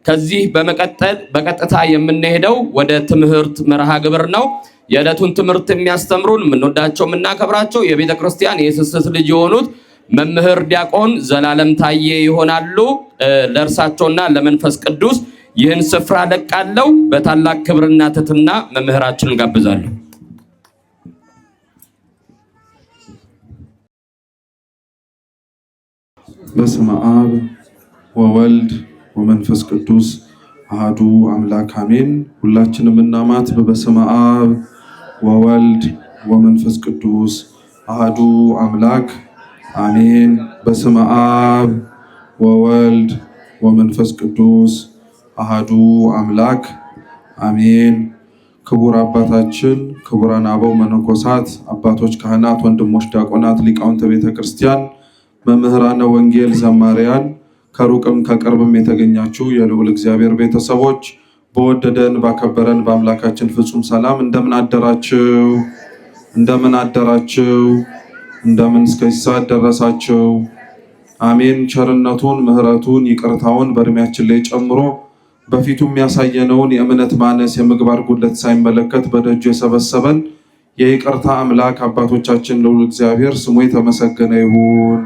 ከዚህ በመቀጠል በቀጥታ የምንሄደው ወደ ትምህርት መርሃ ግብር ነው። የዕለቱን ትምህርት የሚያስተምሩን የምንወዳቸው የምናከብራቸው የቤተ ክርስቲያን የስስት ልጅ የሆኑት መምህር ዲያቆን ዘላለም ታዬ ይሆናሉ። ለእርሳቸውና ለመንፈስ ቅዱስ ይህን ስፍራ ለቃለው በታላቅ ክብርና ትሕትና መምህራችንን ጋብዛለሁ። በስመ አብ ወወልድ ወመንፈስ ቅዱስ አሐዱ አምላክ አሜን። ሁላችንም እናማት በስመ አብ ወወልድ ወመንፈስ ቅዱስ አሐዱ አምላክ አሜን። በስመ አብ ወወልድ ወመንፈስ ቅዱስ አሐዱ አምላክ አሜን። ክቡር አባታችን፣ ክቡራን አበው መነኮሳት፣ አባቶች ካህናት፣ ወንድሞች ዲያቆናት፣ ሊቃውንተ ቤተ ክርስቲያን፣ መምህራነ ወንጌል፣ ዘማሪያን፣ ከሩቅም ከቅርብም የተገኛችሁ የልዑል እግዚአብሔር ቤተሰቦች በወደደን ባከበረን በአምላካችን ፍጹም ሰላም እንደምን አደራችሁ? እንደምን አደራችሁ? እንደምን እስከዚህ ሰዓት ደረሳችሁ? አሜን። ቸርነቱን፣ ምሕረቱን፣ ይቅርታውን በእድሜያችን ላይ ጨምሮ በፊቱ የሚያሳየነውን የእምነት ማነስ የምግባር ጉድለት ሳይመለከት በደጁ የሰበሰበን የይቅርታ አምላክ አባቶቻችን ልዑል እግዚአብሔር ስሙ የተመሰገነ ይሁን።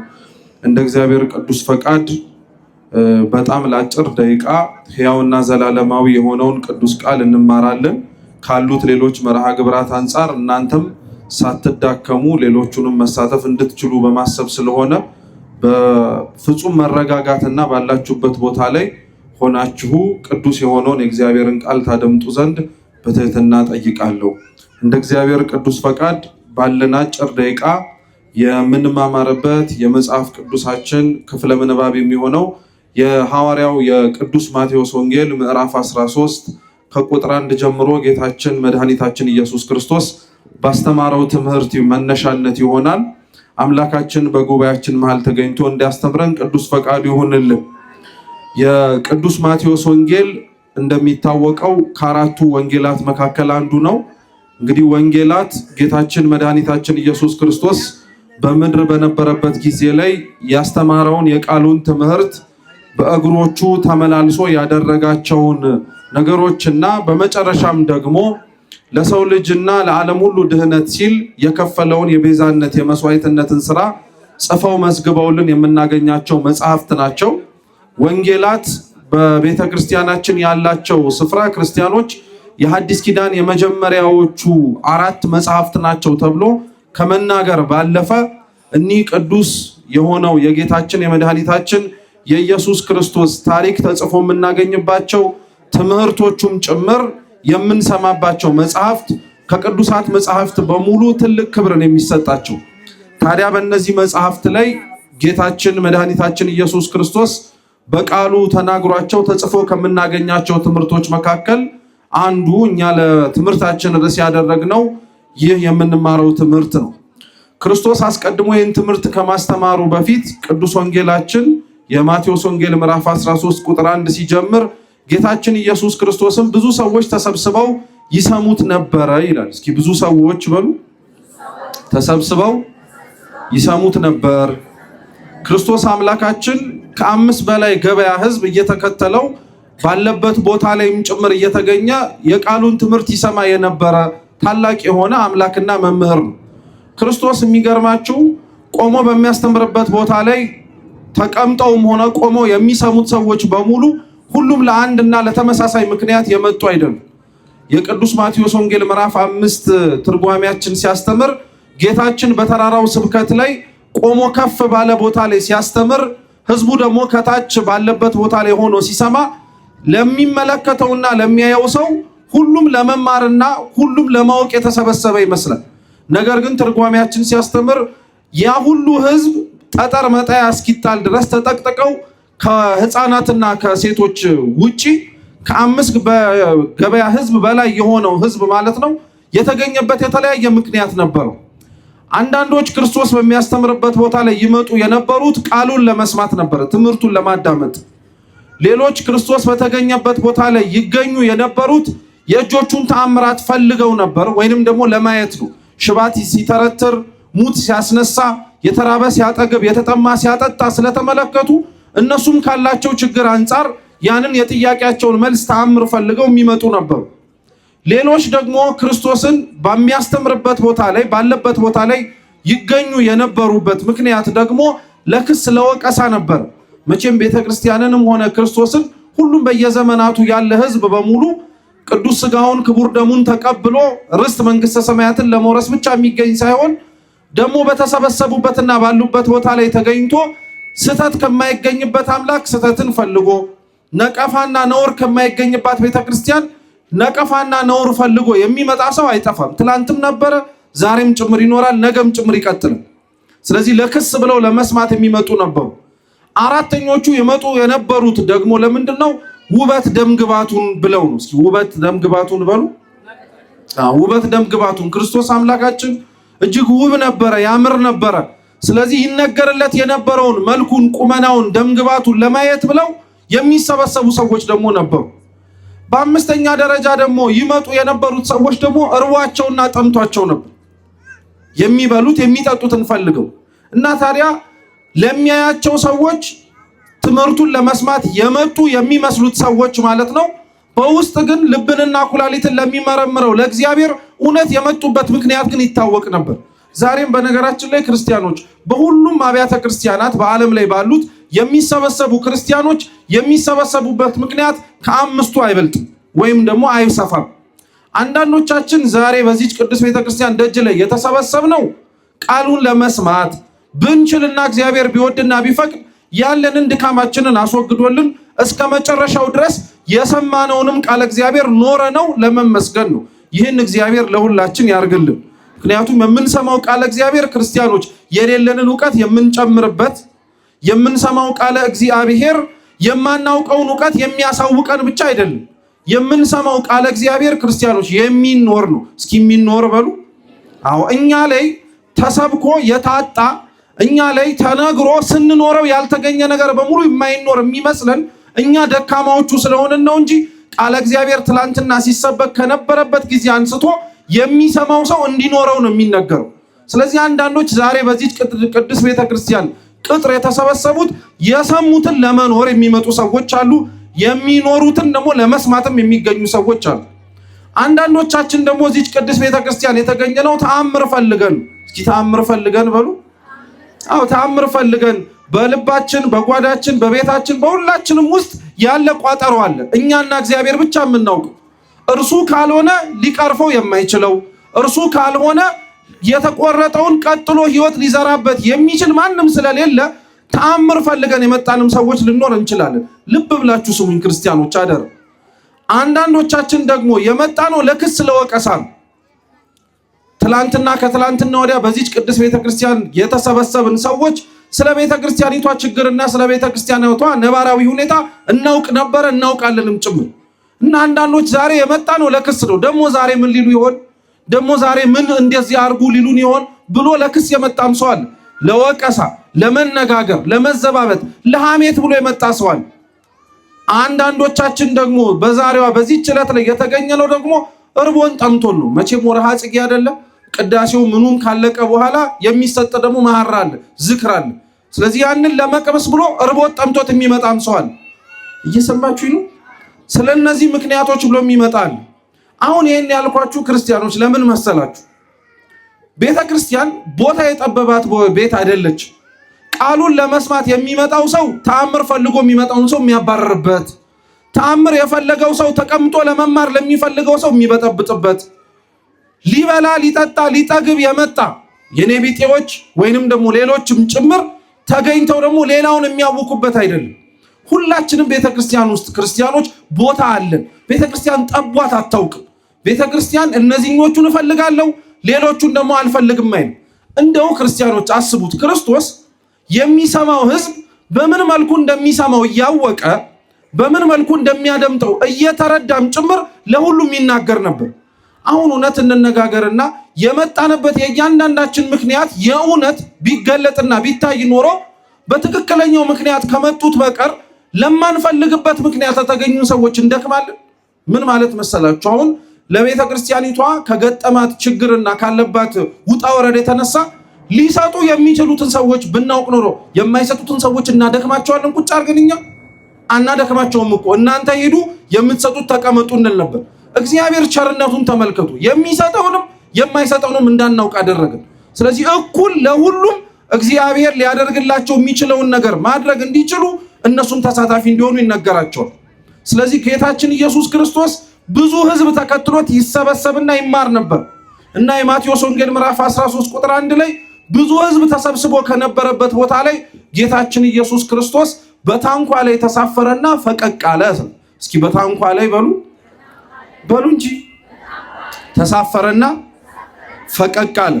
እንደ እግዚአብሔር ቅዱስ ፈቃድ በጣም ለአጭር ደቂቃ ሕያውና ዘላለማዊ የሆነውን ቅዱስ ቃል እንማራለን። ካሉት ሌሎች መርሃ ግብራት አንጻር እናንተም ሳትዳከሙ ሌሎቹንም መሳተፍ እንድትችሉ በማሰብ ስለሆነ በፍጹም መረጋጋትና ባላችሁበት ቦታ ላይ ሆናችሁ ቅዱስ የሆነውን የእግዚአብሔርን ቃል ታደምጡ ዘንድ በትህትና ጠይቃለሁ። እንደ እግዚአብሔር ቅዱስ ፈቃድ ባለን አጭር ደቂቃ የምንማማርበት የመጽሐፍ ቅዱሳችን ክፍለ ምንባብ የሚሆነው የሐዋርያው የቅዱስ ማቴዎስ ወንጌል ምዕራፍ 13 ከቁጥር 1 ጀምሮ ጌታችን መድኃኒታችን ኢየሱስ ክርስቶስ ባስተማረው ትምህርት መነሻነት ይሆናል። አምላካችን በጉባኤያችን መሃል ተገኝቶ እንዲያስተምረን ቅዱስ ፈቃዱ ይሁንልን። የቅዱስ ማቴዎስ ወንጌል እንደሚታወቀው ከአራቱ ወንጌላት መካከል አንዱ ነው። እንግዲህ ወንጌላት ጌታችን መድኃኒታችን ኢየሱስ ክርስቶስ በምድር በነበረበት ጊዜ ላይ ያስተማረውን የቃሉን ትምህርት በእግሮቹ ተመላልሶ ያደረጋቸውን ነገሮችና በመጨረሻም ደግሞ ለሰው ልጅና ለዓለም ሁሉ ድህነት ሲል የከፈለውን የቤዛነት የመስዋዕትነትን ስራ ጽፈው መዝግበውልን የምናገኛቸው መጽሐፍት ናቸው። ወንጌላት በቤተ ክርስቲያናችን ያላቸው ስፍራ ክርስቲያኖች የሐዲስ ኪዳን የመጀመሪያዎቹ 4 መጽሐፍት ናቸው ተብሎ ከመናገር ባለፈ እኒህ ቅዱስ የሆነው የጌታችን የመድኃኒታችን የኢየሱስ ክርስቶስ ታሪክ ተጽፎ የምናገኝባቸው ትምህርቶቹም ጭምር የምንሰማባቸው መጽሐፍት ከቅዱሳት መጽሐፍት በሙሉ ትልቅ ክብርን የሚሰጣቸው። ታዲያ በእነዚህ መጽሐፍት ላይ ጌታችን መድኃኒታችን ኢየሱስ ክርስቶስ በቃሉ ተናግሯቸው ተጽፎ ከምናገኛቸው ትምህርቶች መካከል አንዱ እኛ ለትምህርታችን ርዕስ ያደረግነው ይህ የምንማረው ትምህርት ነው። ክርስቶስ አስቀድሞ ይህን ትምህርት ከማስተማሩ በፊት ቅዱስ ወንጌላችን የማቴዎስ ወንጌል ምዕራፍ 13 ቁጥር 1 ሲጀምር ጌታችን ኢየሱስ ክርስቶስም ብዙ ሰዎች ተሰብስበው ይሰሙት ነበረ ይላል። እስኪ ብዙ ሰዎች በሉ። ተሰብስበው ይሰሙት ነበር። ክርስቶስ አምላካችን ከ5 በላይ ገበያ ሕዝብ እየተከተለው ባለበት ቦታ ላይም ጭምር እየተገኘ የቃሉን ትምህርት ይሰማ የነበረ ታላቅ የሆነ አምላክና መምህር ነው። ክርስቶስ የሚገርማችሁ ቆሞ በሚያስተምርበት ቦታ ላይ ተቀምጠውም ሆነ ቆሞ የሚሰሙት ሰዎች በሙሉ ሁሉም ለአንድና ለተመሳሳይ ምክንያት የመጡ አይደሉም። የቅዱስ ማቴዎስ ወንጌል ምዕራፍ 5 ትርጓሜያችን ሲያስተምር ጌታችን በተራራው ስብከት ላይ ቆሞ ከፍ ባለ ቦታ ላይ ሲያስተምር፣ ህዝቡ ደግሞ ከታች ባለበት ቦታ ላይ ሆኖ ሲሰማ ለሚመለከተውና ለሚያየው ሰው ሁሉም ለመማርና ሁሉም ለማወቅ የተሰበሰበ ይመስላል። ነገር ግን ትርጓሜያችን ሲያስተምር ያ ሁሉ ህዝብ ጠጠር መጣያ እስኪጣል ድረስ ተጠቅጥቀው ከህፃናትና ከሴቶች ውጪ ከ5 በገበያ ህዝብ በላይ የሆነው ህዝብ ማለት ነው የተገኘበት የተለያየ ምክንያት ነበረው። አንዳንዶች ክርስቶስ በሚያስተምርበት ቦታ ላይ ይመጡ የነበሩት ቃሉን ለመስማት ነበር፣ ትምህርቱን ለማዳመጥ። ሌሎች ክርስቶስ በተገኘበት ቦታ ላይ ይገኙ የነበሩት የእጆቹን ተአምራት ፈልገው ነበር፣ ወይንም ደግሞ ለማየት ነው። ሽባት ሲተረትር፣ ሙት ሲያስነሳ፣ የተራበ ሲያጠግብ፣ የተጠማ ሲያጠጣ ስለተመለከቱ እነሱም ካላቸው ችግር አንጻር ያንን የጥያቄያቸውን መልስ ተአምር ፈልገው የሚመጡ ነበሩ። ሌሎች ደግሞ ክርስቶስን በሚያስተምርበት ቦታ ላይ ባለበት ቦታ ላይ ይገኙ የነበሩበት ምክንያት ደግሞ ለክስ ለወቀሳ ነበር። መቼም ቤተክርስቲያንንም ሆነ ክርስቶስን ሁሉም በየዘመናቱ ያለ ህዝብ በሙሉ ቅዱስ ሥጋውን ክቡር ደሙን ተቀብሎ ርስት መንግስተ ሰማያትን ለመውረስ ብቻ የሚገኝ ሳይሆን ደግሞ በተሰበሰቡበትና ባሉበት ቦታ ላይ ተገኝቶ ስተት ከማይገኝበት አምላክ ስተትን ፈልጎ ነቀፋና ነውር ከማይገኝባት ቤተክርስቲያን ነቀፋና ነውር ፈልጎ የሚመጣ ሰው አይጠፋም። ትላንትም ነበረ፣ ዛሬም ጭምር ይኖራል፣ ነገም ጭምር ይቀጥላል። ስለዚህ ለክስ ብለው ለመስማት የሚመጡ ነበሩ። አራተኞቹ የመጡ የነበሩት ደግሞ ለምንድነው? ውበት ደምግባቱን ብለው ነው። እስኪ ውበት ደምግባቱን በሉ። ውበት ደምግባቱን ክርስቶስ አምላካችን እጅግ ውብ ነበረ፣ ያምር ነበረ። ስለዚህ ይነገርለት የነበረውን መልኩን፣ ቁመናውን፣ ደምግባቱን ለማየት ብለው የሚሰበሰቡ ሰዎች ደግሞ ነበሩ። በአምስተኛ ደረጃ ደግሞ ይመጡ የነበሩት ሰዎች ደግሞ እርቧቸውና ጠምቷቸው ነበር፣ የሚበሉት የሚጠጡትን ፈልገው እና ታዲያ ለሚያያቸው ሰዎች ትምህርቱን ለመስማት የመጡ የሚመስሉት ሰዎች ማለት ነው። በውስጥ ግን ልብንና ኩላሊትን ለሚመረምረው ለእግዚአብሔር እውነት የመጡበት ምክንያት ግን ይታወቅ ነበር። ዛሬም በነገራችን ላይ ክርስቲያኖች በሁሉም አብያተ ክርስቲያናት በዓለም ላይ ባሉት የሚሰበሰቡ ክርስቲያኖች የሚሰበሰቡበት ምክንያት ከአምስቱ አይበልጥም ወይም ደግሞ አይሰፋም። አንዳንዶቻችን ዛሬ በዚህ ቅዱስ ቤተክርስቲያን ደጅ ላይ የተሰበሰብነው ቃሉን ለመስማት ብንችልና እግዚአብሔር ቢወድና ቢፈቅድ ያለንን ድካማችንን አስወግዶልን እስከ መጨረሻው ድረስ የሰማነውንም ቃል እግዚአብሔር ኖረ ነው ለመመስገን ነው። ይህን እግዚአብሔር ለሁላችን ያርግልን። ምክንያቱም የምንሰማው ቃል እግዚአብሔር ክርስቲያኖች የሌለንን ዕውቀት የምንጨምርበት፣ የምንሰማው ቃል እግዚአብሔር የማናውቀውን ዕውቀት የሚያሳውቀን ብቻ አይደለም። የምንሰማው ቃል እግዚአብሔር ክርስቲያኖች የሚኖር ነው። እስኪ የሚኖር በሉ። አዎ እኛ ላይ ተሰብኮ የታጣ እኛ ላይ ተነግሮ ስንኖረው ያልተገኘ ነገር በሙሉ የማይኖር የሚመስለን እኛ ደካማዎቹ ስለሆንን ነው እንጂ ቃል እግዚአብሔር ትላንትና ሲሰበክ ከነበረበት ጊዜ አንስቶ የሚሰማው ሰው እንዲኖረው ነው የሚነገረው። ስለዚህ አንዳንዶች ዛሬ በዚህ ቅዱስ ቤተክርስቲያን ቅጥር የተሰበሰቡት የሰሙትን ለመኖር የሚመጡ ሰዎች አሉ፣ የሚኖሩትን ደግሞ ለመስማትም የሚገኙ ሰዎች አሉ። አንዳንዶቻችን ደግሞ እዚህ ቅዱስ ቤተክርስቲያን የተገኘነው ተአምር ፈልገን። እስኪ ተአምር ፈልገን በሉ። አዎ ተአምር ፈልገን በልባችን፣ በጓዳችን፣ በቤታችን በሁላችንም ውስጥ ያለ ቋጠሮ አለ። እኛና እግዚአብሔር ብቻ የምናውቀው እርሱ ካልሆነ ሊቀርፈው የማይችለው እርሱ ካልሆነ የተቆረጠውን ቀጥሎ ህይወት ሊዘራበት የሚችል ማንም ስለሌለ ተአምር ፈልገን የመጣንም ሰዎች ልንኖር እንችላለን። ልብ ብላችሁ ስሙኝ ክርስቲያኖች አደረ። አንዳንዶቻችን ደግሞ የመጣነው ለክስ ለወቀሳ ነው። ትላንትና ከትላንትና ወዲያ በዚህ ቅዱስ ቤተክርስቲያን የተሰበሰብን ሰዎች ስለ ቤተክርስቲያኒቷ ችግርና ስለ ቤተክርስቲያኒቷ ነባራዊ ሁኔታ እናውቅ ነበር፣ እናውቃለንም ጭምር እና አንዳንዶች ዛሬ የመጣነው ለክስ ነው። ደግሞ ዛሬ ምን ሊሉ ይሆን? ደግሞ ዛሬ ምን እንደዚህ አርጉ ሊሉን ይሆን ብሎ ለክስ የመጣም ሰው አለ። ለወቀሳ፣ ለመነጋገር፣ ለመዘባበት፣ ለሐሜት ብሎ የመጣ ሰው አለ። አንዳንዶቻችን ደግሞ በዛሬዋ በዚህ ዕለት ላይ የተገኘነው ደግሞ እርቦን ጠምቶን ነው። መቼም ወርሃ ጽጌ አይደለም። ቅዳሴው ምኑም ካለቀ በኋላ የሚሰጥ ደግሞ መሐራ አለ፣ ዝክር አለ። ስለዚህ ያንን ለመቅበስ ብሎ እርቦት ጠምቶት የሚመጣም ሰው አለ። እየሰማችሁ ነው? ስለነዚህ ምክንያቶች ብሎ የሚመጣል። አሁን ይሄን ያልኳችሁ ክርስቲያኖች ለምን መሰላችሁ? ቤተክርስቲያን ቦታ የጠበባት ቤት አይደለች። ቃሉን ለመስማት የሚመጣው ሰው ተአምር ፈልጎ የሚመጣውን ሰው የሚያባርርበት፣ ተአምር የፈለገው ሰው ተቀምጦ ለመማር ለሚፈልገው ሰው የሚበጠብጥበት፣ ሊበላ ሊጠጣ ሊጠግብ የመጣ የኔ ቢጤዎች ወይንም ደግሞ ሌሎችም ጭምር ተገኝተው ደግሞ ሌላውን የሚያውቁበት አይደለም። ሁላችንም ቤተክርስቲያን ውስጥ ክርስቲያኖች ቦታ አለን። ቤተክርስቲያን ጠቧት አታውቅም። ቤተክርስቲያን እነዚህኞቹን እፈልጋለሁ ሌሎቹን ደግሞ አልፈልግም አይደል። እንደው ክርስቲያኖች አስቡት፣ ክርስቶስ የሚሰማው ህዝብ በምን መልኩ እንደሚሰማው እያወቀ በምን መልኩ እንደሚያደምጠው እየተረዳም ጭምር ለሁሉም ይናገር ነበር። አሁን እውነት እንነጋገርና የመጣንበት የእያንዳንዳችን ምክንያት የእውነት ቢገለጥና ቢታይ ኖሮ በትክክለኛው ምክንያት ከመጡት በቀር ለማንፈልግበት ምክንያት ተገኙ ሰዎች እንደክማለን። ምን ማለት መሰላችሁ? አሁን ለቤተ ክርስቲያኒቷ ከገጠማት ችግርና ካለባት ውጣ ወረድ የተነሳ ሊሰጡ የሚችሉትን ሰዎች ብናውቅ ኖሮ የማይሰጡትን ሰዎች እናደክማቸዋለን ቁጭ አርገንኛ። አናደክማቸውም እኮ እናንተ ሄዱ የምትሰጡት ተቀመጡ እንል ነበር። እግዚአብሔር ቸርነቱን ተመልከቱ። የሚሰጠውንም የማይሰጠውንም እንዳናውቅ አደረገን። ስለዚህ እኩል ለሁሉም እግዚአብሔር ሊያደርግላቸው የሚችለውን ነገር ማድረግ እንዲችሉ እነሱም ተሳታፊ እንዲሆኑ ይነገራቸዋል። ስለዚህ ጌታችን ኢየሱስ ክርስቶስ ብዙ ሕዝብ ተከትሎት ይሰበሰብና ይማር ነበር እና የማቴዎስ ወንጌል ምዕራፍ 13 ቁጥር 1 ላይ ብዙ ሕዝብ ተሰብስቦ ከነበረበት ቦታ ላይ ጌታችን ኢየሱስ ክርስቶስ በታንኳ ላይ ተሳፈረና ፈቀቅ አለ። እስኪ በታንኳ ላይ በሉ እንጂ ተሳፈረና ፈቀቅ አለ።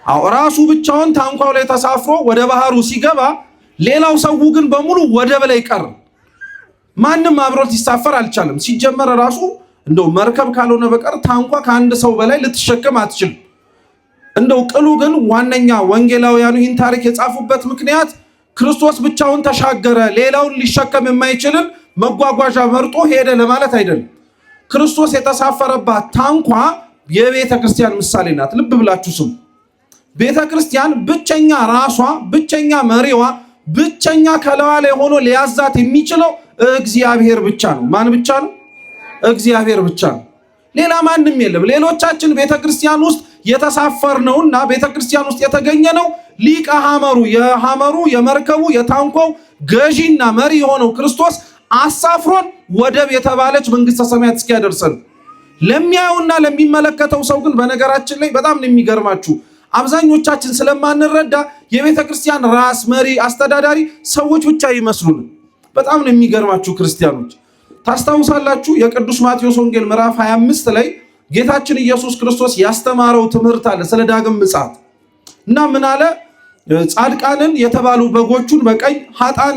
አዎ ራሱ ብቻውን ታንኳው ላይ ተሳፍሮ ወደ ባህሩ ሲገባ ሌላው ሰው ግን በሙሉ ወደብ ላይ ቀረ። ማንም አብሮት ሊሳፈር አልቻለም። ሲጀመር ራሱ እንደው መርከብ ካልሆነ በቀር ታንኳ ከአንድ ሰው በላይ ልትሸከም አትችልም። እንደው ቅሉ ግን ዋነኛ ወንጌላውያኑ ይህን ታሪክ የጻፉበት ምክንያት ክርስቶስ ብቻውን ተሻገረ ሌላውን ሊሸከም የማይችልን መጓጓዣ መርጦ ሄደ ለማለት አይደለም። ክርስቶስ የተሳፈረባት ታንኳ የቤተ ክርስቲያን ምሳሌ ናት። ልብ ብላችሁ ስሙ። ቤተ ክርስቲያን ብቸኛ ራሷ፣ ብቸኛ መሪዋ፣ ብቸኛ ከለዋ ላይ ሆኖ ሊያዛት የሚችለው እግዚአብሔር ብቻ ነው። ማን ብቻ ነው? እግዚአብሔር ብቻ ነው። ሌላ ማንም የለም። ሌሎቻችን ቤተ ክርስቲያን ውስጥ የተሳፈርነውና ቤተ ክርስቲያን ውስጥ የተገኘነው ሊቀ ሐመሩ የመርከቡ የታንኳው ገዢና መሪ የሆነው ክርስቶስ አሳፍሮን ወደብ የተባለች መንግስተ ሰማያት እስኪያደርሰን። ለሚያዩና ለሚመለከተው ሰው ግን በነገራችን ላይ በጣም ነው የሚገርማችሁ። አብዛኞቻችን ስለማንረዳ የቤተ ክርስቲያን ራስ፣ መሪ፣ አስተዳዳሪ ሰዎች ብቻ ይመስሉን። በጣም ነው የሚገርማችሁ ክርስቲያኖች። ታስታውሳላችሁ የቅዱስ ማቴዎስ ወንጌል ምዕራፍ 25 ላይ ጌታችን ኢየሱስ ክርስቶስ ያስተማረው ትምህርት አለ ስለ ዳግም ምጽአት እና ምን አለ? ጻድቃንን የተባሉ በጎቹን በቀኝ ኃጥአን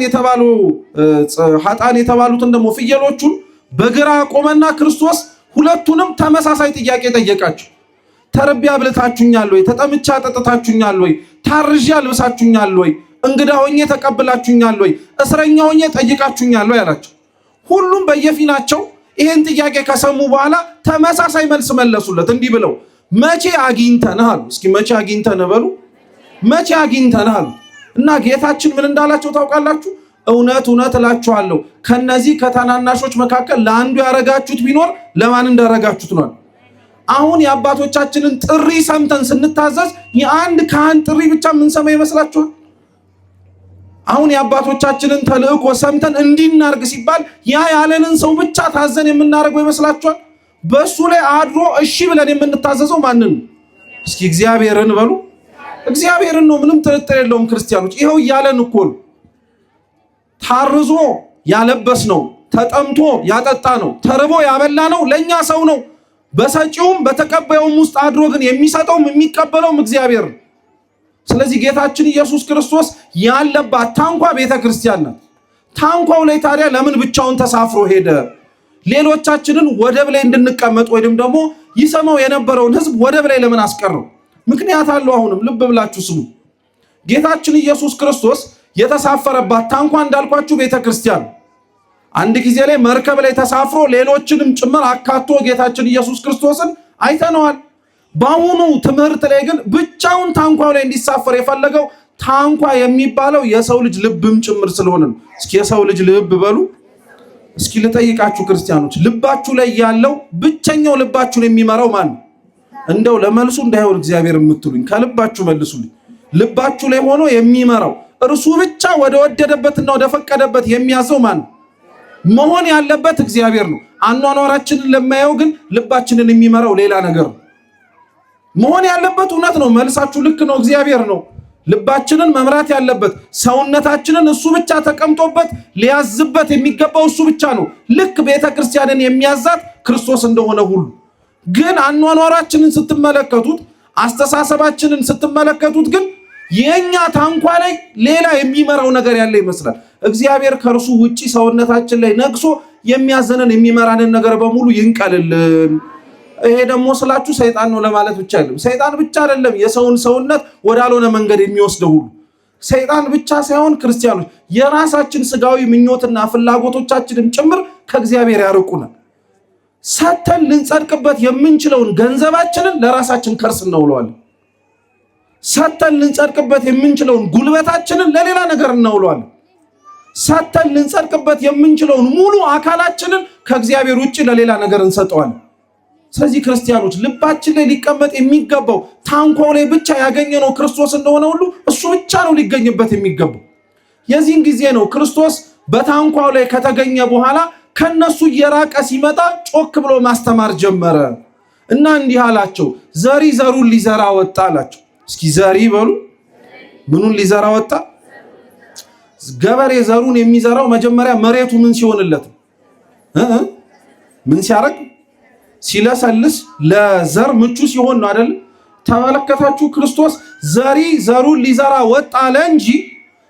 የተባሉትን ደግሞ ፍየሎቹን በግራ ቆመና ክርስቶስ ሁለቱንም ተመሳሳይ ጥያቄ ጠየቃቸው። ተርቤ አብልታችሁኛል ወይ? ተጠምቼ አጠጥታችሁኛል ወይ? ታርዤ አልብሳችሁኛል ወይ? እንግዳ ሆኜ ተቀብላችሁኛል ወይ? እስረኛ ሆኜ ጠይቃችሁኛል ወይ አላቸው። ሁሉም በየፊናቸው ይሄን ጥያቄ ከሰሙ በኋላ ተመሳሳይ መልስ መለሱለት እንዲህ ብለው መቼ አግኝተንህ አሉ። እስኪ መቼ አግኝተንህ በሉ። መቼ አግኝተንህ አሉ። እና ጌታችን ምን እንዳላቸው ታውቃላችሁ? እውነት እውነት እላችኋለሁ ከነዚህ ከታናናሾች መካከል ለአንዱ ያረጋችሁት ቢኖር ለማን እንዳረጋችሁት ነው። አሁን የአባቶቻችንን ጥሪ ሰምተን ስንታዘዝ የአንድ ካህን ጥሪ ብቻ የምንሰማ ይመስላችኋል? አሁን የአባቶቻችንን ተልእኮ ሰምተን እንዲናርግ ሲባል ያ ያለንን ሰው ብቻ ታዘን የምናደርገው ይመስላችኋል? በሱ ላይ አድሮ እሺ ብለን የምንታዘዘው ማንን? እስኪ እግዚአብሔርን በሉ። እግዚአብሔርን ነው። ምንም ጥርጥር የለውም ክርስቲያኖች። ይኸው እያለን እኮ ነው። ታርዞ ያለበስ ነው፣ ተጠምቶ ያጠጣ ነው፣ ተርቦ ያበላ ነው ለኛ ሰው ነው። በሰጪውም በተቀባዩም ውስጥ አድሮ ግን የሚሰጠውም የሚቀበለውም እግዚአብሔር ነው። ስለዚህ ጌታችን ኢየሱስ ክርስቶስ ያለባት ታንኳ ቤተ ክርስቲያን ናት። ታንኳው ላይ ታዲያ ለምን ብቻውን ተሳፍሮ ሄደ? ሌሎቻችንን ወደብ ላይ እንድንቀመጥ ወይም ደግሞ ይሰማው የነበረውን ሕዝብ ወደብ ላይ ለምን አስቀረው? ምክንያት አለው። አሁንም ልብ ብላችሁ ስሙ። ጌታችን ኢየሱስ ክርስቶስ የተሳፈረባት ታንኳ እንዳልኳችሁ ቤተ ክርስቲያን አንድ ጊዜ ላይ መርከብ ላይ ተሳፍሮ ሌሎችንም ጭምር አካቶ ጌታችን ኢየሱስ ክርስቶስን አይተነዋል። በአሁኑ ትምህርት ላይ ግን ብቻውን ታንኳው ላይ እንዲሳፈር የፈለገው ታንኳ የሚባለው የሰው ልጅ ልብም ጭምር ስለሆነ ነው። እስኪ የሰው ልጅ ልብ በሉ። እስኪ ልጠይቃችሁ ክርስቲያኖች፣ ልባችሁ ላይ ያለው ብቸኛው ልባችሁን የሚመራው ማን ነው? እንደው ለመልሱ እንዳይሆን እግዚአብሔር የምትሉኝ ከልባችሁ መልሱልኝ። ልባችሁ ላይ ሆኖ የሚመራው እርሱ ብቻ ወደ ወደደበትና ወደ ፈቀደበት የሚያዘው ማን ነው? መሆን ያለበት እግዚአብሔር ነው። አኗኗራችንን ለማየው ግን ልባችንን የሚመራው ሌላ ነገር ነው። መሆን ያለበት እውነት ነው። መልሳችሁ ልክ ነው። እግዚአብሔር ነው ልባችንን መምራት ያለበት። ሰውነታችንን እሱ ብቻ ተቀምጦበት ሊያዝበት የሚገባው እሱ ብቻ ነው። ልክ ቤተክርስቲያንን የሚያዛት ክርስቶስ እንደሆነ ሁሉ ግን አኗኗራችንን ስትመለከቱት፣ አስተሳሰባችንን ስትመለከቱት ግን የኛ ታንኳ ላይ ሌላ የሚመራው ነገር ያለ ይመስላል። እግዚአብሔር ከእርሱ ውጪ ሰውነታችን ላይ ነግሶ የሚያዘንን የሚመራንን ነገር በሙሉ ይንቀልልን። ይሄ ደግሞ ስላችሁ ሰይጣን ነው ለማለት ብቻ አይደለም። ሰይጣን ብቻ አይደለም የሰውን ሰውነት ወዳልሆነ መንገድ የሚወስደው ሁሉ ሰይጣን ብቻ ሳይሆን ክርስቲያኖች የራሳችን ስጋዊ ምኞትና ፍላጎቶቻችንም ጭምር ከእግዚአብሔር ያርቁናል። ሰተን ልንጸድቅበት የምንችለውን ገንዘባችንን ለራሳችን ከርስ እናውለዋለን። ሰተን ልንጸድቅበት የምንችለውን ጉልበታችንን ለሌላ ነገር እናውለዋለን። ሰተን ልንጸድቅበት የምንችለውን ሙሉ አካላችንን ከእግዚአብሔር ውጪ ለሌላ ነገር እንሰጠዋለን። ስለዚህ ክርስቲያኖች ልባችን ላይ ሊቀመጥ የሚገባው ታንኳው ላይ ብቻ ያገኘነው ክርስቶስ እንደሆነ ሁሉ እሱ ብቻ ነው ሊገኝበት የሚገባው። የዚህን ጊዜ ነው ክርስቶስ በታንኳው ላይ ከተገኘ በኋላ ከነሱ እየራቀ ሲመጣ ጮክ ብሎ ማስተማር ጀመረ እና እንዲህ አላቸው፣ ዘሪ ዘሩን ሊዘራ ወጣ አላቸው። እስኪ ዘሪ በሉ። ምኑን ሊዘራ ወጣ? ገበሬ ዘሩን የሚዘራው መጀመሪያ መሬቱ ምን ሲሆንለት? ምን ሲያረግ? ሲለሰልስ፣ ለዘር ምቹ ሲሆን ነው አይደል? ተመለከታችሁ? ክርስቶስ ዘሪ ዘሩን ሊዘራ ወጣ አለ እንጂ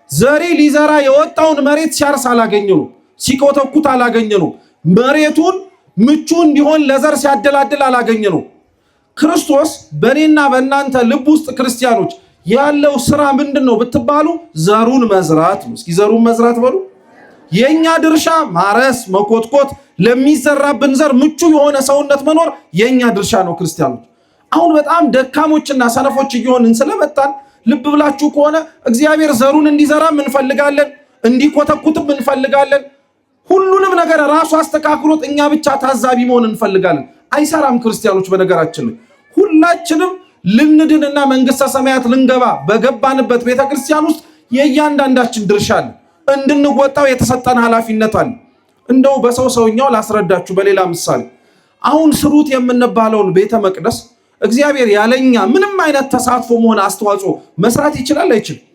ዘሪ ሊዘራ የወጣውን መሬት ሲያርስ አላገኘነው፣ ሲኮተኩት አላገኘነው፣ መሬቱን ምቹ እንዲሆን ለዘር ሲያደላድል አላገኘነው። ክርስቶስ በእኔና በእናንተ ልብ ውስጥ ክርስቲያኖች ያለው ስራ ምንድነው ብትባሉ ዘሩን መዝራት ነው። እስኪ ዘሩን መዝራት በሉ። የኛ ድርሻ ማረስ፣ መኮትኮት፣ ለሚዘራብን ዘር ምቹ የሆነ ሰውነት መኖር የኛ ድርሻ ነው። ክርስቲያኖች አሁን በጣም ደካሞችና ሰነፎች እየሆንን ስለመጣን ልብ ብላችሁ ከሆነ እግዚአብሔር ዘሩን እንዲዘራም እንፈልጋለን፣ እንዲኮተኩትም እንፈልጋለን። ሁሉንም ነገር ራሱ አስተካክሎት እኛ ብቻ ታዛቢ መሆን እንፈልጋለን። አይሰራም ክርስቲያኖች። በነገራችን ላይ ሁላችንም ልንድንና መንግስተ ሰማያት ልንገባ በገባንበት ቤተክርስቲያን ውስጥ የእያንዳንዳችን ድርሻ አለ፣ እንድንወጣው የተሰጠን ኃላፊነት አለ። እንደው ሰውኛው ላስረዳችሁ በሌላ ምሳሌ። አሁን ስሩት የምንባለውን ቤተ መቅደስ እግዚአብሔር ያለኛ ምንም አይነት ተሳትፎ መሆን አስተዋጽኦ መስራት ይችላል አይችልም?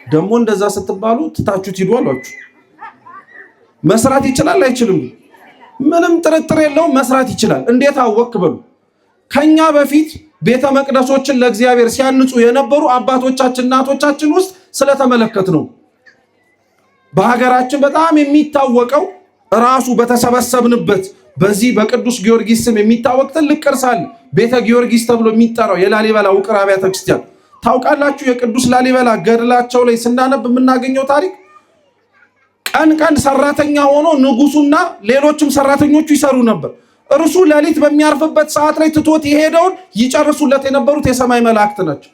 ደግሞ እንደዛ ስትባሉ ትታችሁት ሂዱ አሏችሁ። መስራት ይችላል አይችልም? ምንም ጥርጥር የለውም መስራት ይችላል። እንዴት አወክ በሉ። ከኛ በፊት ቤተ መቅደሶችን ለእግዚአብሔር ሲያንጹ የነበሩ አባቶቻችን እናቶቻችን ውስጥ ስለተመለከት ነው። በሀገራችን በጣም የሚታወቀው ራሱ በተሰበሰብንበት በዚህ በቅዱስ ጊዮርጊስ ስም የሚታወቅ ትልቅ ቅርስ አለ። ቤተ ጊዮርጊስ ተብሎ የሚጠራው የላሊበላ ውቅር አብያተ ክርስቲያን ታውቃላችሁ። የቅዱስ ላሊበላ ገድላቸው ላይ ስናነብ የምናገኘው ታሪክ ቀን ቀን ሰራተኛ ሆኖ ንጉሱና ሌሎችም ሰራተኞቹ ይሰሩ ነበር። እርሱ ሌሊት በሚያርፍበት ሰዓት ላይ ትቶት የሄደውን ይጨርሱለት የነበሩት የሰማይ መላእክት ናቸው።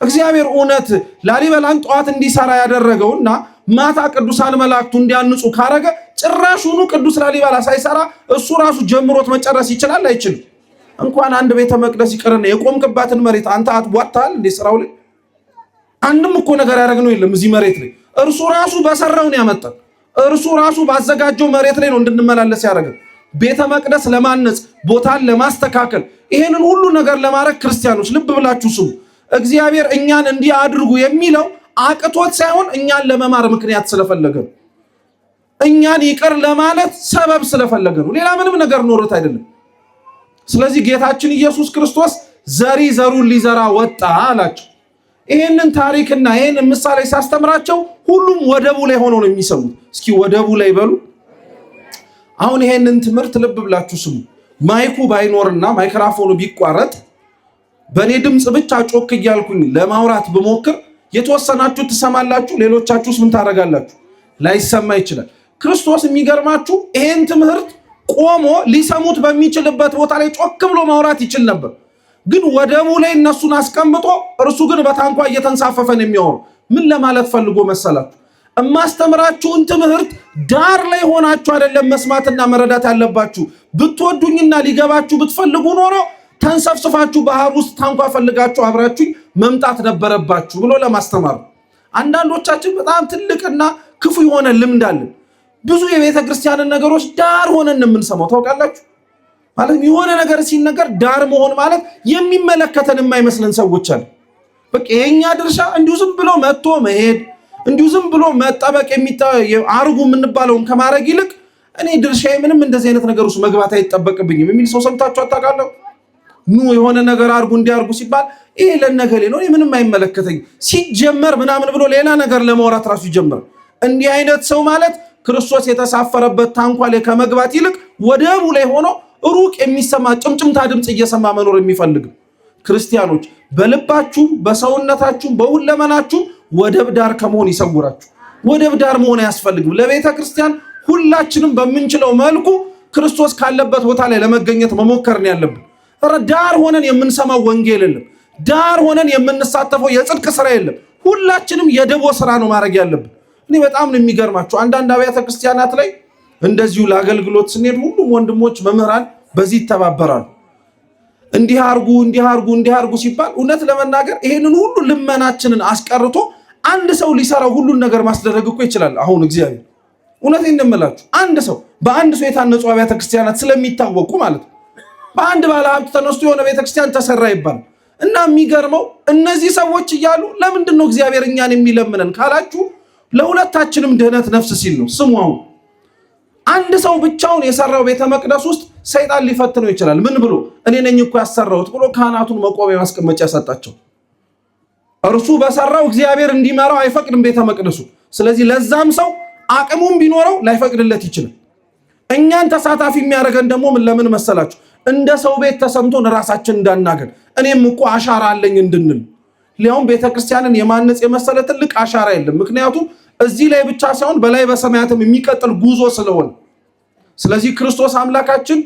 እግዚአብሔር እውነት ላሊበላን ጠዋት እንዲሰራ ያደረገውና ማታ ቅዱሳን መላእክቱ እንዲያንጹ ካረገ ጭራሹኑ ቅዱስ ላሊበላ ሳይሰራ እሱ ራሱ ጀምሮት መጨረስ ይችላል አይችልም? እንኳን አንድ ቤተ መቅደስ ይቀርና የቆምክባትን መሬት አንተ አትዋጣል እንዴ? ስራው ላይ አንድም እኮ ነገር ያደረግነው የለም። እዚህ መሬት ላይ እርሱ ራሱ በሰራውን ያመጣል። እርሱ ራሱ ባዘጋጀው መሬት ላይ ነው እንድንመላለስ ያደረገን። ቤተ መቅደስ ለማነጽ ቦታን ለማስተካከል ይሄንን ሁሉ ነገር ለማድረግ ክርስቲያኖች ልብ ብላችሁ ስሙ። እግዚአብሔር እኛን እንዲህ አድርጉ የሚለው አቅቶት ሳይሆን እኛን ለመማር ምክንያት ስለፈለገ ነው። እኛን ይቅር ለማለት ሰበብ ስለፈለገ ነው። ሌላ ምንም ነገር ኖሮት አይደለም። ስለዚህ ጌታችን ኢየሱስ ክርስቶስ ዘሪ ዘሩን ሊዘራ ወጣ አላቸው። ይሄንን ታሪክና ይሄንን ምሳሌ ሳስተምራቸው ሁሉም ወደቡ ላይ ሆኖ ነው የሚሰሙት። እስኪ ወደቡ ላይ በሉ። አሁን ይሄንን ትምህርት ልብ ብላችሁ ስሙ። ማይኩ ባይኖርና ማይክራፎኑ ቢቋረጥ በኔ ድምጽ ብቻ ጮክ እያልኩኝ ለማውራት ብሞክር የተወሰናችሁ ትሰማላችሁ፣ ሌሎቻችሁስ ምን ታደርጋላችሁ? ላይሰማ ይችላል። ክርስቶስ የሚገርማችሁ ይሄን ትምህርት ቆሞ ሊሰሙት በሚችልበት ቦታ ላይ ጮክ ብሎ ማውራት ይችል ነበር። ግን ወደቡ ላይ እነሱን አስቀምጦ እርሱ ግን በታንኳ እየተንሳፈፈን የሚያወሩ ምን ለማለት ፈልጎ መሰላችሁ? እማስተምራችሁን ትምህርት ዳር ላይ ሆናችሁ አይደለም መስማትና መረዳት ያለባችሁ። ብትወዱኝና ሊገባችሁ ብትፈልጉ ኖሮ ተንሰፍስፋችሁ ባህር ውስጥ ታንኳ ፈልጋችሁ አብራችሁ መምጣት ነበረባችሁ ብሎ ለማስተማር። አንዳንዶቻችን በጣም ትልቅና ክፉ የሆነ ልምድ አለን። ብዙ የቤተ ክርስቲያንን ነገሮች ዳር ሆነን የምንሰማው ታውቃላችሁ። ማለት የሆነ ነገር ሲነገር ዳር መሆን ማለት የሚመለከተን የማይመስለን ሰዎች አሉ። በቃ የኛ ድርሻ እንዲሁ ዝም ብሎ መጥቶ መሄድ፣ እንዲሁ ዝም ብሎ መጠበቅ አርጉ የምንባለውን ከማድረግ ይልቅ እኔ ድርሻዬ ምንም እንደዚህ አይነት ነገር ውስጥ መግባት አይጠበቅብኝም የሚል ሰው ሰምታችሁ አታውቃለሁ? ኑ የሆነ ነገር አርጉ እንዲያርጉ ሲባል ይሄ ለነገሌ ነው ምንም አይመለከተኝ ሲጀመር ምናምን ብሎ ሌላ ነገር ለማውራት ራሱ ይጀምራል። እንዲህ አይነት ሰው ማለት ክርስቶስ የተሳፈረበት ታንኳ ላይ ከመግባት ይልቅ ወደቡ ላይ ሆኖ ሩቅ የሚሰማ ጭምጭምታ ድምጽ እየሰማ መኖር የሚፈልግ ክርስቲያኖች፣ በልባችሁም በሰውነታችሁም በሁለመናችሁም ወደብ ዳር ከመሆን ይሰውራችሁ። ወደብ ዳር መሆን አያስፈልግም። ለቤተ ክርስቲያን ሁላችንም በምንችለው መልኩ ክርስቶስ ካለበት ቦታ ላይ ለመገኘት መሞከር ነው ያለብን። ዳር ሆነን የምንሰማው ወንጌል የለም። ዳር ሆነን የምንሳተፈው የጽድቅ ስራ የለም። ሁላችንም የደቦ ስራ ነው ማድረግ ያለብን እኔ በጣም ነው የሚገርማቸው። አንዳንድ አብያተ ክርስቲያናት ላይ እንደዚሁ ለአገልግሎት ስንሄድ ሁሉም ወንድሞች መምህራን በዚህ ይተባበራሉ። እንዲህ አርጉ ሲባል እውነት ለመናገር ይሄንን ሁሉ ልመናችንን አስቀርቶ አንድ ሰው ሊሰራው ሁሉን ነገር ማስደረግ እኮ ይችላል። አሁን እግዚአብሔር እውነቴን እንደምላችሁ አንድ ሰው በአንድ ሰው የታነጹ አብያተ ክርስቲያናት ስለሚታወቁ ማለት ነው። በአንድ ባለሀብት ተነስቶ የሆነ ቤተክርስቲያን ተሰራ ይባላል እና የሚገርመው እነዚህ ሰዎች እያሉ ለምንድን ነው እግዚአብሔር እኛን የሚለምነን ካላችሁ ለሁለታችንም ድህነት ነፍስ ሲል ነው። ስሙ አሁን አንድ ሰው ብቻውን የሰራው ቤተ መቅደስ ውስጥ ሰይጣን ሊፈትነው ይችላል። ምን ብሎ እኔ ነኝ እኮ ያሰራሁት ብሎ ካህናቱን መቆሚያ ማስቀመጫ ያሰጣቸው። እርሱ በሰራው እግዚአብሔር እንዲመራው አይፈቅድም ቤተ መቅደሱ። ስለዚህ ለዛም ሰው አቅሙም ቢኖረው ላይፈቅድለት ይችላል። እኛን ተሳታፊ የሚያደርገን ደግሞ ምን ለምን መሰላችሁ? እንደ ሰው ቤት ተሰምቶን ራሳችን እንዳናገን እኔም እኮ አሻራ አለኝ እንድንል። ሊያውም ቤተክርስቲያንን የማነጽ የመሰለ ትልቅ አሻራ የለም። ምክንያቱም እዚህ ላይ ብቻ ሳይሆን በላይ በሰማያትም የሚቀጥል ጉዞ ስለሆነ። ስለዚህ ክርስቶስ አምላካችን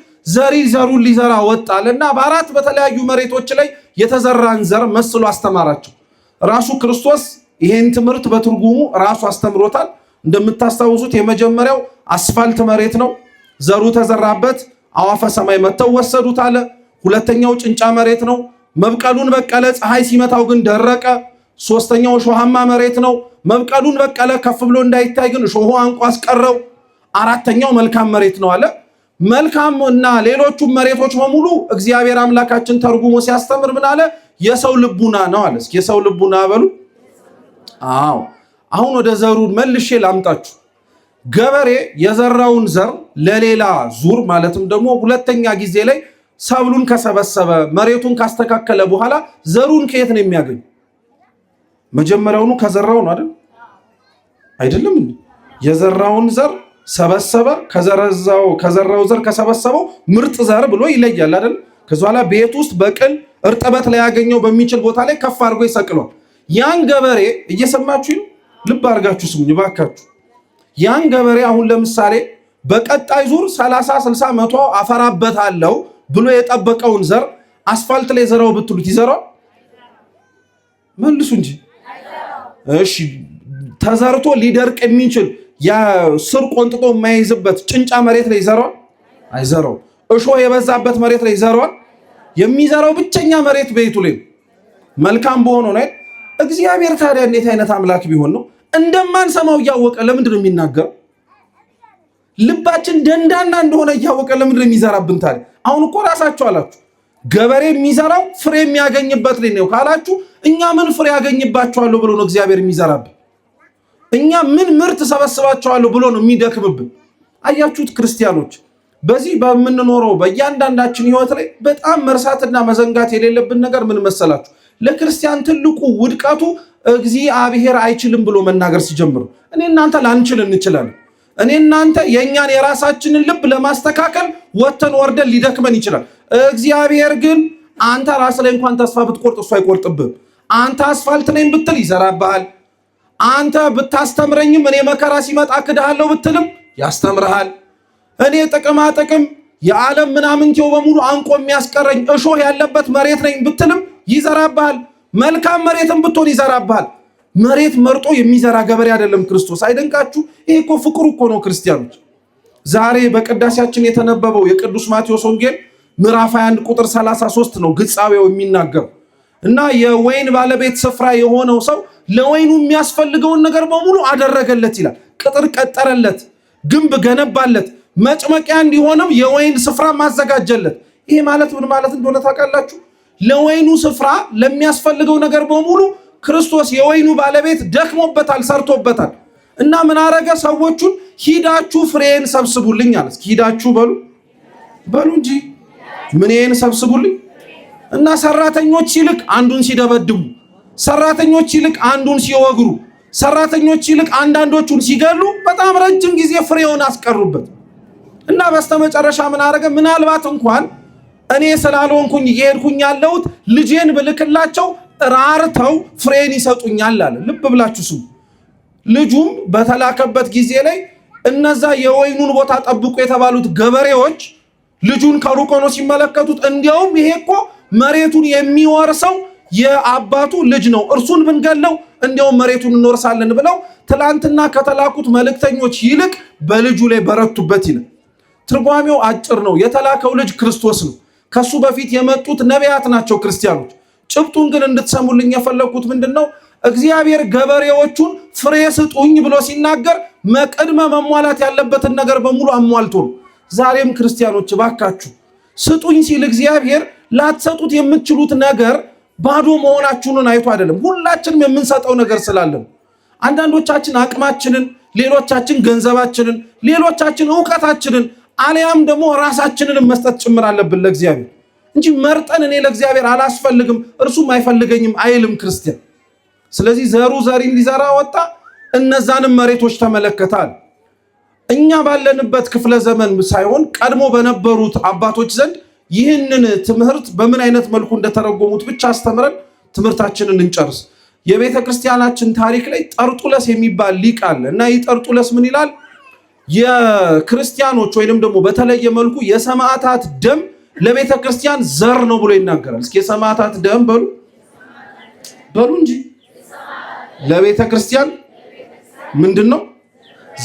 ዘሩን ሊዘራ ወጣልና በአራት በተለያዩ መሬቶች ላይ የተዘራን ዘር መስሎ አስተማራቸው። ራሱ ክርስቶስ ይሄን ትምህርት በትርጉሙ ራሱ አስተምሮታል። እንደምታስታውሱት የመጀመሪያው አስፋልት መሬት ነው። ዘሩ ተዘራበት፣ አዋፈ ሰማይ መተው ወሰዱት አለ። ሁለተኛው ጭንጫ መሬት ነው። መብቀሉን በቀለ፣ ፀሐይ ሲመታው ግን ደረቀ። ሶስተኛው እሾሃማ መሬት ነው። መብቀሉን በቀለ፣ ከፍ ብሎ እንዳይታይ ግን እሾሁ አንቆ አስቀረው። አራተኛው መልካም መሬት ነው አለ። መልካም እና ሌሎቹም መሬቶች በሙሉ እግዚአብሔር አምላካችን ተርጉሞ ሲያስተምር ምን አለ? የሰው ልቡና ነው አለ። እስኪ የሰው ልቡና በሉ። አዎ አሁን ወደ ዘሩን መልሼ ላምጣችሁ። ገበሬ የዘራውን ዘር ለሌላ ዙር ማለትም ደግሞ ሁለተኛ ጊዜ ላይ ሰብሉን ከሰበሰበ መሬቱን ካስተካከለ በኋላ ዘሩን ከየት ነው የሚያገኝ? መጀመሪያውኑ ከዘራው ነው አይደለም እንዴ? የዘራውን ዘር ሰበሰበ። ከዘራው ዘር ከሰበሰበው ምርጥ ዘር ብሎ ይለያል አይደል? ከዛ በኋላ ቤት ውስጥ በቅል እርጥበት ላይ ያገኘው በሚችል ቦታ ላይ ከፍ አድርጎ ይሰቅሏል። ያን ገበሬ እየሰማችሁ ልብ አድርጋችሁ ስሙኝ ባካችሁ። ያን ገበሬ አሁን ለምሳሌ በቀጣይ ዙር 30 60 100 አፈራበታለሁ ብሎ የጠበቀውን ዘር አስፋልት ላይ ዘራው ብትሉት ይዘራው? መልሱ እንጂ። እሺ ተዘርቶ ሊደርቅ የሚችል የስር ቆንጥጦ የማይዝበት ጭንጫ መሬት ላይ ይዘራው? አይዘራው። እሾህ የበዛበት መሬት ላይ ይዘራው? የሚዘራው ብቸኛ መሬት ቤቱ ላይ መልካም በሆነው ነው። እግዚአብሔር ታዲያ እንዴት አይነት አምላክ ቢሆን ነው እንደማንሰማው እያወቀ ለምንድን ነው የሚናገር? ልባችን ደንዳና እንደሆነ እያወቀ ለምንድን ነው የሚዘራብን? ታዲያ አሁን እኮ ራሳችሁ አላችሁ ገበሬ የሚዘራው ፍሬ የሚያገኝበት ላይ ነው ካላችሁ፣ እኛ ምን ፍሬ ያገኝባችኋለሁ ብሎ ነው እግዚአብሔር የሚዘራብን? እኛ ምን ምርት ሰበስባችኋለሁ ብሎ ነው የሚደክምብን? አያችሁት ክርስቲያኖች፣ በዚህ በምንኖረው በእያንዳንዳችን ህይወት ላይ በጣም መርሳትና መዘንጋት የሌለብን ነገር ምን መሰላችሁ? ለክርስቲያን ትልቁ ውድቀቱ እግዚአብሔር አይችልም ብሎ መናገር ሲጀምሩ፣ እኔ እናንተ ላንችል እንችላለን። እኔ እናንተ የኛን የራሳችንን ልብ ለማስተካከል ወተን ወርደን ሊደክመን ይችላል። እግዚአብሔር ግን አንተ ራስ ላይ እንኳን ተስፋ ብትቆርጥ እሱ አይቆርጥብህም። አንተ አስፋልት ነኝ ብትል ይዘራብሃል። አንተ ብታስተምረኝም እኔ መከራ ሲመጣ ክድሃለሁ ብትልም ያስተምርሃል። እኔ ጥቅማ ጥቅም የዓለም ምናምንቴው በሙሉ አንቆ የሚያስቀረኝ እሾህ ያለበት መሬት ነኝ ብትልም ይዘራብሃል። መልካም መሬትም ብትሆን ይዘራብሃል። መሬት መርጦ የሚዘራ ገበሬ አይደለም ክርስቶስ። አይደንቃችሁ? ይሄ እኮ ፍቅሩ እኮ ነው ክርስቲያኖች። ዛሬ በቅዳሴያችን የተነበበው የቅዱስ ማቴዎስ ወንጌል ምዕራፍ 21 ቁጥር 33 ነው ግጻዌው የሚናገር እና የወይን ባለቤት ስፍራ የሆነው ሰው ለወይኑ የሚያስፈልገውን ነገር በሙሉ አደረገለት ይላል። ቅጥር ቀጠረለት፣ ግንብ ገነባለት፣ መጭመቂያ እንዲሆንም የወይን ስፍራ ማዘጋጀለት። ይሄ ማለት ምን ማለት እንደሆነ ታውቃላችሁ? ለወይኑ ስፍራ ለሚያስፈልገው ነገር በሙሉ ክርስቶስ የወይኑ ባለቤት ደክሞበታል፣ ሰርቶበታል። እና ምን አረገ? ሰዎቹን ሂዳችሁ ፍሬን ሰብስቡልኝ አለ። እስኪ ሂዳችሁ በሉ እንጂ ምንን ሰብስቡልኝ። እና ሰራተኞች ይልቅ አንዱን ሲደበድቡ፣ ሰራተኞች ይልቅ አንዱን ሲወግሩ፣ ሰራተኞች ይልቅ አንዳንዶቹን ሲገሉ በጣም ረጅም ጊዜ ፍሬውን አስቀሩበት። እና በስተመጨረሻ ምን አረገ? ምናልባት እንኳን እኔ ስላልሆንኩኝ እየሄድኩኝ ያለሁት ልጄን ብልክላቸው ራርተው ፍሬን ይሰጡኛል አለ። ልብ ብላችሁ ስሙ። ልጁም በተላከበት ጊዜ ላይ እነዛ የወይኑን ቦታ ጠብቁ የተባሉት ገበሬዎች ልጁን ከሩቅ ሆነው ሲመለከቱት እንዲያውም ይሄ እኮ መሬቱን የሚወርሰው የአባቱ ልጅ ነው፣ እርሱን ብንገለው እንዲያውም መሬቱን እንወርሳለን ብለው ትላንትና ከተላኩት መልእክተኞች ይልቅ በልጁ ላይ በረቱበት ይላል። ትርጓሜው አጭር ነው። የተላከው ልጅ ክርስቶስ ነው። ከሱ በፊት የመጡት ነቢያት ናቸው ክርስቲያኖች። ጭብጡን ግን እንድትሰሙልኝ የፈለኩት ምንድነው? እግዚአብሔር ገበሬዎቹን ፍሬ ስጡኝ ብሎ ሲናገር መቅድመ መሟላት ያለበትን ነገር በሙሉ አሟልቶ ነው። ዛሬም ክርስቲያኖች ባካችሁ ስጡኝ ሲል እግዚአብሔር ላትሰጡት የምትችሉት ነገር ባዶ መሆናችሁን አይቶ አይደለም። ሁላችንም የምንሰጠው ነገር ስላለን አንዳንዶቻችን አቅማችንን፣ ሌሎቻችን ገንዘባችንን፣ ሌሎቻችን ዕውቀታችንን አልያም ደግሞ ራሳችንን መስጠት ጭምር አለብን ለእግዚአብሔር እንጂ መርጠን እኔ ለእግዚአብሔር አላስፈልግም እርሱም አይፈልገኝም አይልም ክርስቲያን። ስለዚህ ዘሪን ሊዘራ ወጣ፣ እነዛንም መሬቶች ተመለከታል። እኛ ባለንበት ክፍለ ዘመን ሳይሆን ቀድሞ በነበሩት አባቶች ዘንድ ይህንን ትምህርት በምን አይነት መልኩ እንደተረጎሙት ብቻ አስተምረን ትምህርታችንን እንጨርስ። የቤተ ክርስቲያናችን ታሪክ ላይ ጠርጡለስ የሚባል ሊቅ አለ እና ይህ ጠርጡለስ ምን ይላል? የክርስቲያኖች ወይንም ደግሞ በተለየ መልኩ የሰማዕታት ደም ለቤተ ክርስቲያን ዘር ነው ብሎ ይናገራል። እስኪ የሰማዕታት ደም በሉ እንጂ ለቤተ ክርስቲያን ምንድን ነው?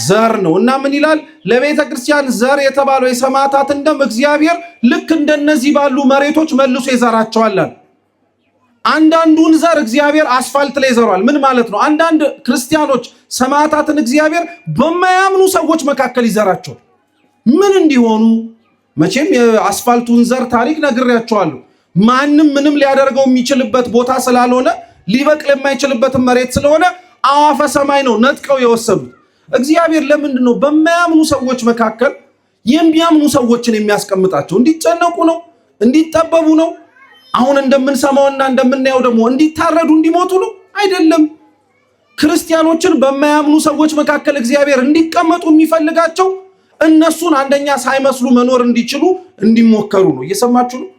ዘር ነው። እና ምን ይላል? ለቤተ ክርስቲያን ዘር የተባለው የሰማዕታትን ደም እግዚአብሔር ልክ እንደነዚህ ባሉ መሬቶች መልሶ ይዘራቸዋል። አንዳንዱን ዘር እግዚአብሔር አስፋልት ላይ ይዘራል። ምን ማለት ነው? አንዳንድ ክርስቲያኖች ሰማዕታትን እግዚአብሔር በማያምኑ ሰዎች መካከል ይዘራቸዋል። ምን እንዲሆኑ? መቼም የአስፋልቱን ዘር ታሪክ ነግሬያቸዋለሁ። ማንም ምንም ሊያደርገው የሚችልበት ቦታ ስላልሆነ ሊበቅል የማይችልበትን መሬት ስለሆነ አዋፈ ሰማይ ነው ነጥቀው የወሰዱት። እግዚአብሔር ለምንድን ነው በማያምኑ ሰዎች መካከል የሚያምኑ ሰዎችን የሚያስቀምጣቸው? እንዲጨነቁ ነው? እንዲጠበቡ ነው? አሁን እንደምንሰማውና እንደምናየው ደግሞ እንዲታረዱ እንዲሞቱ ነው? አይደለም። ክርስቲያኖችን በማያምኑ ሰዎች መካከል እግዚአብሔር እንዲቀመጡ የሚፈልጋቸው እነሱን አንደኛ ሳይመስሉ መኖር እንዲችሉ እንዲሞከሩ ነው። እየሰማችሁ ነው?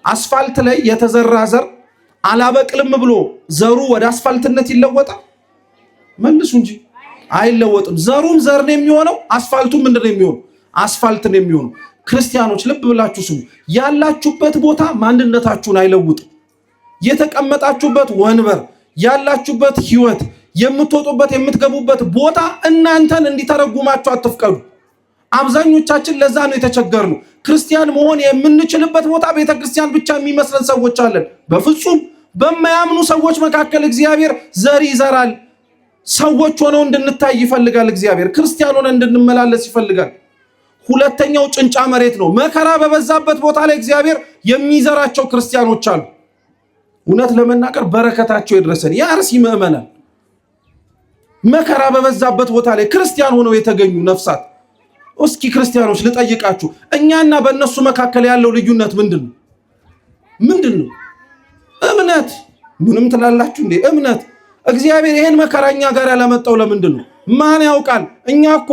አስፋልት ላይ የተዘራ ዘር አላበቅልም ብሎ ዘሩ ወደ አስፋልትነት ይለወጣል? መልሱ እንጂ አይለወጥም። ዘሩም ዘር ነው የሚሆነው፣ አስፋልቱም ምንድን ነው የሚሆነው? አስፋልት ነው የሚሆነው። ክርስቲያኖች ልብ ብላችሁ ስሙ። ያላችሁበት ቦታ ማንነታችሁን አይለውጥም። የተቀመጣችሁበት ወንበር፣ ያላችሁበት ህይወት፣ የምትወጡበት የምትገቡበት ቦታ እናንተን እንዲተረጉማችሁ አትፍቀዱ። አብዛኞቻችን ለዛ ነው የተቸገርነው። ክርስቲያን መሆን የምንችልበት ቦታ ቤተክርስቲያን ብቻ የሚመስለን ሰዎች አለን። በፍጹም በማያምኑ ሰዎች መካከል እግዚአብሔር ዘር ይዘራል። ሰዎች ሆነው እንድንታይ ይፈልጋል እግዚአብሔር። ክርስቲያን ሆነን እንድንመላለስ ይፈልጋል። ሁለተኛው ጭንጫ መሬት ነው። መከራ በበዛበት ቦታ ላይ እግዚአብሔር የሚዘራቸው ክርስቲያኖች አሉ። እውነት ለመናገር በረከታቸው ይድረሰን። የአርሲ ምዕመናን መከራ በበዛበት ቦታ ላይ ክርስቲያን ሆነው የተገኙ ነፍሳት። እስኪ ክርስቲያኖች ልጠይቃችሁ፣ እኛና በእነሱ መካከል ያለው ልዩነት ምንድነው? ምንድነው? እምነት። ምንም ትላላችሁ እንዴ? እምነት። እግዚአብሔር ይሄን መከራኛ ጋር ያላመጣው ለምንድን ነው? ማን ያውቃል? እኛ እኮ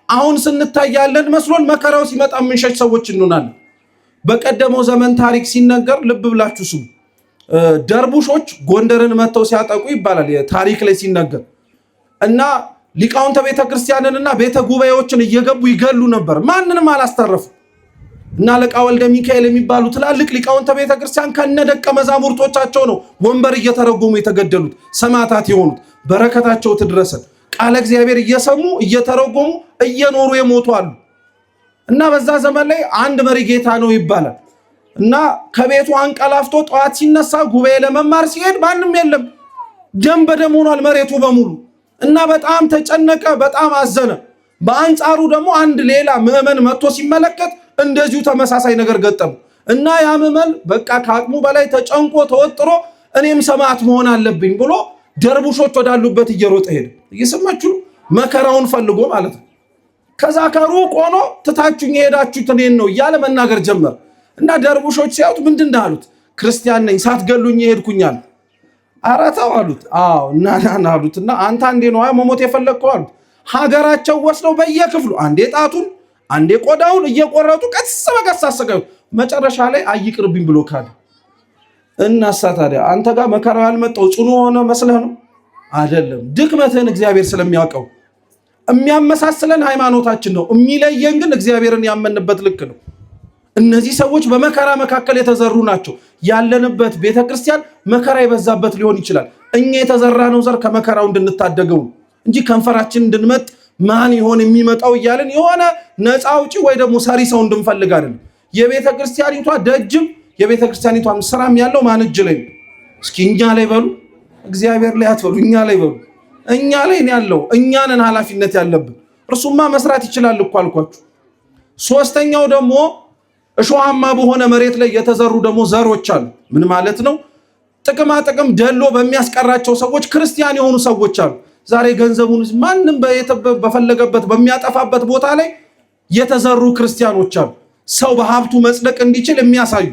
አሁን ስንታያለን መስሎን መከራው ሲመጣ የምንሸሽ ሰዎች እንሆናለን። በቀደመው ዘመን ታሪክ ሲነገር ልብ ብላችሁ ስሙ። ደርቡሾች ጎንደርን መጥተው ሲያጠቁ ይባላል ታሪክ ላይ ሲነገር እና ሊቃውንተ ቤተ ክርስቲያንንና ቤተ ጉባኤዎችን እየገቡ ይገሉ ነበር። ማንንም አላስተረፉ እና አለቃ ወልደ ሚካኤል የሚባሉ ትላልቅ ሊቃውንተ ቤተ ክርስቲያን ከነደቀ መዛሙርቶቻቸው ነው ወንበር እየተረጎሙ የተገደሉት ሰማዕታት የሆኑት። በረከታቸው ትድረሰን። ቃለ እግዚአብሔር እየሰሙ እየተረጎሙ እየኖሩ የሞቱ አሉ። እና በዛ ዘመን ላይ አንድ መሪ ጌታ ነው ይባላል እና ከቤቱ አንቀላፍቶ ጠዋት ሲነሳ ጉባኤ ለመማር ሲሄድ ማንም የለም። ደም በደም ሆኗል መሬቱ በሙሉ እና በጣም ተጨነቀ፣ በጣም አዘነ። በአንጻሩ ደግሞ አንድ ሌላ ምዕመን መጥቶ ሲመለከት እንደዚሁ ተመሳሳይ ነገር ገጠሙ እና ያ ምዕመን በቃ ከአቅሙ በላይ ተጨንቆ ተወጥሮ እኔም ሰማዕት መሆን አለብኝ ብሎ ደርቡሾች ወዳሉበት እየሮጠ ሄደ። እየሰማችሁ መከራውን ፈልጎ ማለት ነው። ከዛ ከሩቅ ሆኖ ትታችሁኝ የሄዳችሁት እኔን ነው እያለ መናገር ጀመረ እና ደርቡሾች ሲያዩት ምንድን ነው አሉት? ክርስቲያን ነኝ ሳትገሉኝ የሄድኩኛል። ኧረ ተው አሉት። አዎ እና አሉትና አንተ አንዴ ነው መሞት የፈለግከው አሉት። ሀገራቸው ወስደው በየክፍሉ አንዴ ጣቱን አንዴ ቆዳውን እየቆረጡ ቀስ በቀስ አሰቃዩት። መጨረሻ ላይ አይቅርብኝ ብሎ ካለ እናሳ ታዲያ አንተ ጋር መከራው ያልመጣው ጽኑ ሆነ መስለህ ነው? አይደለም። ድክመትህን እግዚአብሔር ስለሚያውቀው የሚያመሳስለን ሃይማኖታችን ነው። የሚለየን ግን እግዚአብሔርን ያመንበት ልክ ነው። እነዚህ ሰዎች በመከራ መካከል የተዘሩ ናቸው። ያለንበት ቤተክርስቲያን መከራ የበዛበት ሊሆን ይችላል። እኛ የተዘራነው ዘር ከመከራው እንድንታደገው እንጂ ከንፈራችን እንድንመጥ ማን ይሆን የሚመጣው እያልን የሆነ ነፃ አውጪ ወይ ደግሞ ሰሪ ሰው እንድንፈልግ አይደለም። የቤተክርስቲያኒቷ ደጅም የቤተክርስቲያኒቷም ስራም ያለው ማን እጅ ላይ ነው? እስኪ እኛ ላይ በሉ፣ እግዚአብሔር ላይ አትበሉ፣ እኛ ላይ በሉ። እኛ ላይ ነው ያለው። እኛ ነን ኃላፊነት ያለብን። እርሱማ መስራት ይችላል እኮ አልኳችሁ። ሶስተኛው ደግሞ እሾሃማ በሆነ መሬት ላይ የተዘሩ ደግሞ ዘሮች አሉ። ምን ማለት ነው? ጥቅማ ጥቅም ደሎ በሚያስቀራቸው ሰዎች ክርስቲያን የሆኑ ሰዎች አሉ። ዛሬ ገንዘቡን ማንም በፈለገበት በሚያጠፋበት ቦታ ላይ የተዘሩ ክርስቲያኖች አሉ። ሰው በሀብቱ መጽደቅ እንዲችል የሚያሳዩ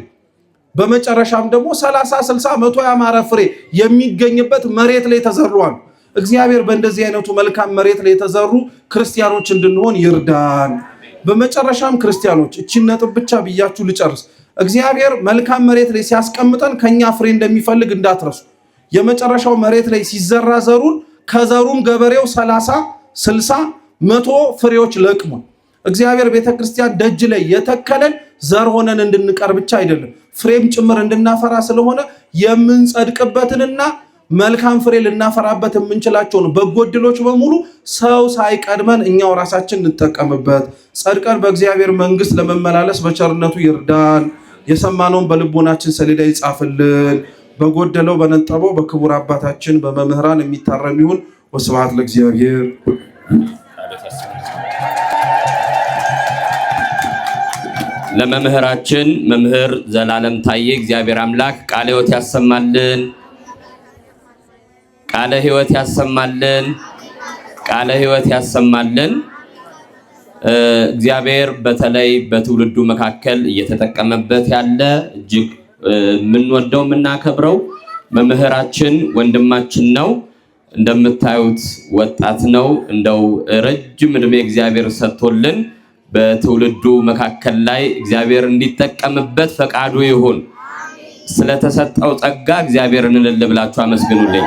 በመጨረሻም ደግሞ 30 60 100 ያማረ ፍሬ የሚገኝበት መሬት ላይ ተዘሩዋል። እግዚአብሔር በእንደዚህ አይነቱ መልካም መሬት ላይ የተዘሩ ክርስቲያኖች እንድንሆን ይርዳን። በመጨረሻም ክርስቲያኖች እቺን ነጥብ ብቻ ብያችሁ ልጨርስ። እግዚአብሔር መልካም መሬት ላይ ሲያስቀምጠን ከኛ ፍሬ እንደሚፈልግ እንዳትረሱ። የመጨረሻው መሬት ላይ ሲዘራ ዘሩን ከዘሩም ገበሬው 30 60 100 ፍሬዎች ለቅሞ እግዚአብሔር ቤተክርስቲያን ደጅ ላይ የተከለን ዘር ሆነን እንድንቀር ብቻ አይደለም ፍሬም ጭምር እንድናፈራ ስለሆነ የምንጸድቅበትንና መልካም ፍሬ ልናፈራበት የምንችላቸውን በጎ ዕድሎች በሙሉ ሰው ሳይቀድመን እኛው ራሳችን እንጠቀምበት። ጸድቀን በእግዚአብሔር መንግስት ለመመላለስ በቸርነቱ ይርዳን። የሰማነውን በልቦናችን ሰሌዳ ይጻፍልን። በጎደለው በነጠበው በክቡር አባታችን በመምህራን የሚታረም ይሁን። ወስብሐት ለእግዚአብሔር። ለመምህራችን መምህር ዘላለም ታዬ እግዚአብሔር አምላክ ቃለ ሕይወት ያሰማልን፣ ቃለ ሕይወት ያሰማልን፣ ቃለ ሕይወት ያሰማልን። እግዚአብሔር በተለይ በትውልዱ መካከል እየተጠቀመበት ያለ እጅግ የምንወደው የምናከብረው መምህራችን ወንድማችን ነው። እንደምታዩት ወጣት ነው። እንደው ረጅም ዕድሜ እግዚአብሔር ሰጥቶልን በትውልዱ መካከል ላይ እግዚአብሔር እንዲጠቀምበት ፈቃዱ ይሁን። ስለተሰጠው ጸጋ እግዚአብሔርን እልል ብላችሁ አመስግኑልኝ።